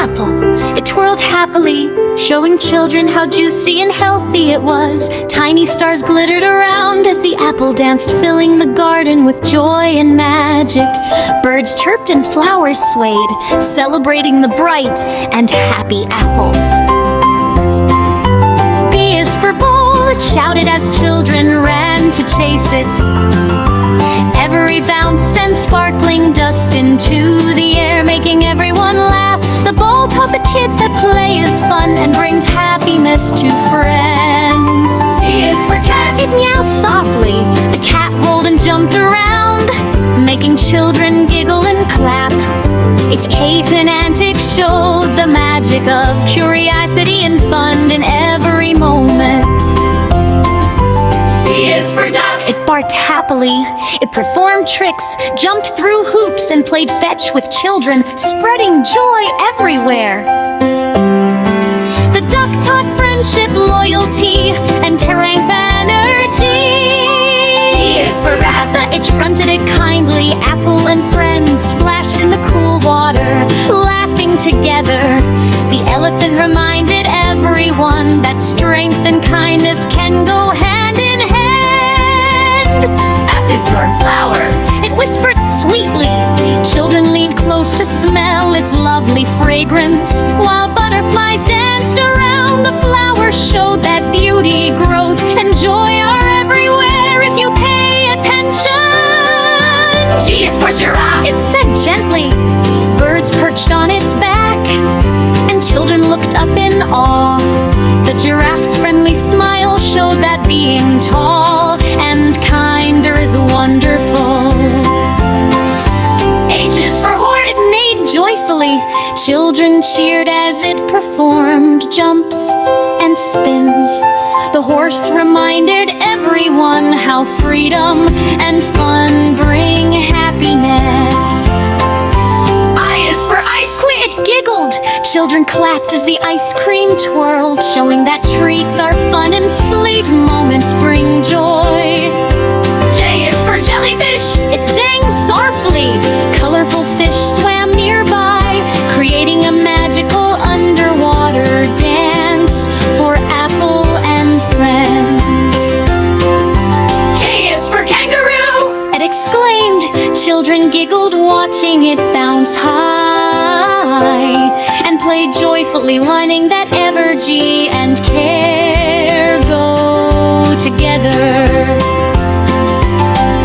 apple. It twirled happily, showing children how juicy and healthy it was. Tiny stars glittered around as the apple danced, filling the garden with joy and magic. Birds chirped and flowers swayed, celebrating the bright and happy apple. B is for bowl, it shouted as children ran to chase it. Every bounce sent sparkling dust into the air, making everyone laugh. The bowl taught the kids that play is fun and brings happiness to friends. C is for cat. It meowed softly. The cat rolled and jumped around, making children giggle and clap. Its cape and antics showed the magic of curiosity and fun in every moment. D is for duck. It barked happily. It performed tricks, jumped through hoops, and played fetch with children, spreading joy everywhere. The duck taught friendship, loyalty, and strength energy. E is for rabbit. It grunted it kindly. Apple and friends splashed in the cool water, laughing together. The elephant reminded everyone that strength and kindness can go hand in hand. F is for flower. It whispered sweetly. Children leaned close to smell its lovely fragrance, while butterflies danced around. The flower showed that beauty, growth, and joy are everywhere if you pay attention. G is for giraffe. It said gently. Birds perched on its back, and children looked up in awe. The giraffe's friendly smile showed that being tall and kinder is wonderful. H is for horse. It neighed joyfully. Children cheered as it performed jumps and spins. The horse reminded everyone how freedom and fun bring happiness. I is for ice cream. It giggled. Children clapped as the ice cream twirled, showing that treats are fun and sweet moments bring joy. J is for jellyfish. It sang softly. Colorful fish swam nearby, creating a magical underwater dance for Apple and friends. K is for kangaroo. It exclaimed. Children giggled watching it bounce high, and played joyfully, learning that energy and care go together.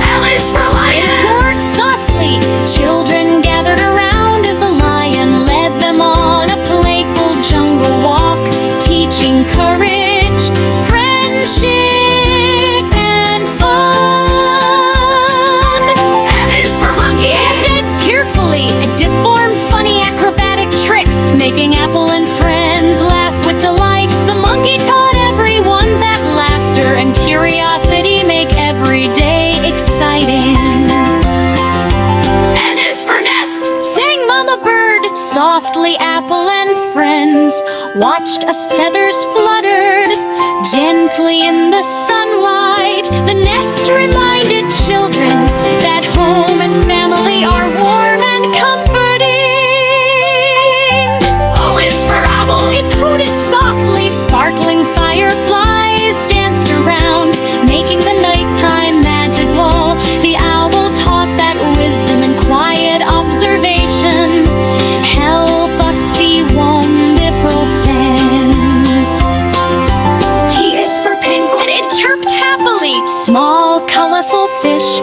L is for lion. It roared softly. Children gathered around as the lion led them on a playful jungle walk, teaching courage, friendship, and fun. M is for monkey. It said tearfully. It deformed funny acrobatic tricks, making Apple and friends laugh with delight. The monkey taught everyone that laughter and curiosity make every day exciting. N is for nest. Sang Mama Bird softly. Apple and friends watched as feathers fluttered gently in the sunlight. The nest reminded children that home and family are warm and comforting. O is for owl. It hooted softly. Sparkling fireflies danced around, making the nighttime magical. The owl taught that wisdom and quiet observation help us see wonderful things. P is for penguin. It chirped happily. Small, colorful fish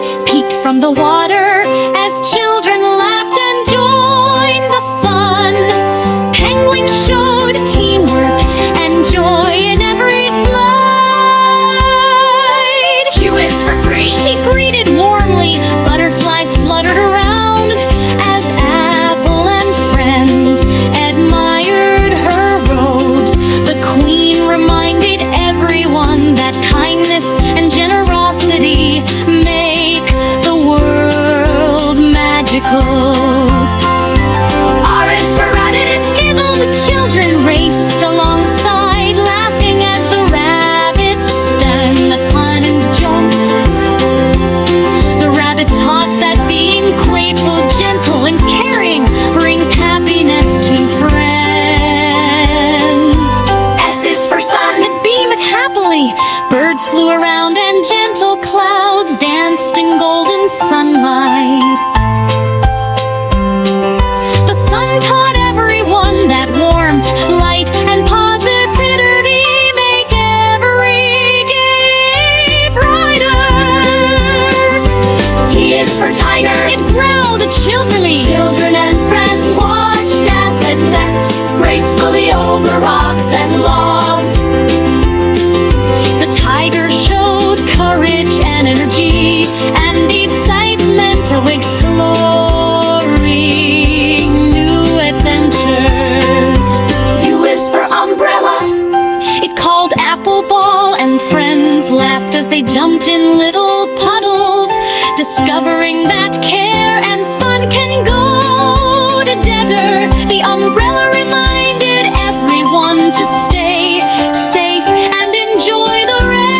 they jumped in little puddles, discovering that care and fun can go together. The umbrella reminded everyone to stay safe and enjoy the rain.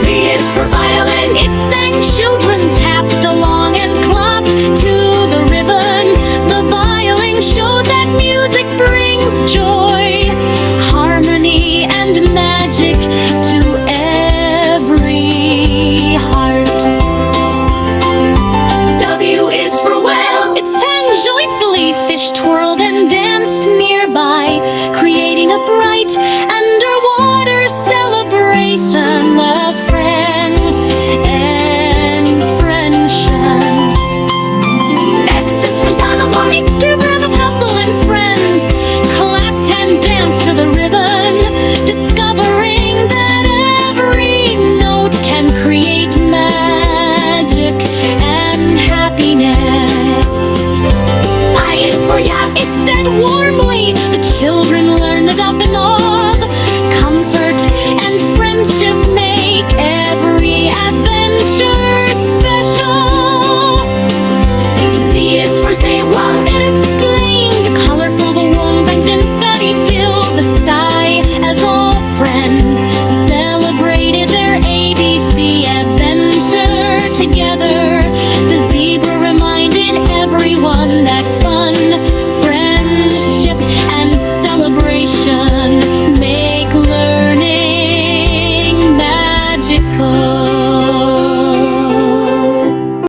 V is for violin, it sang children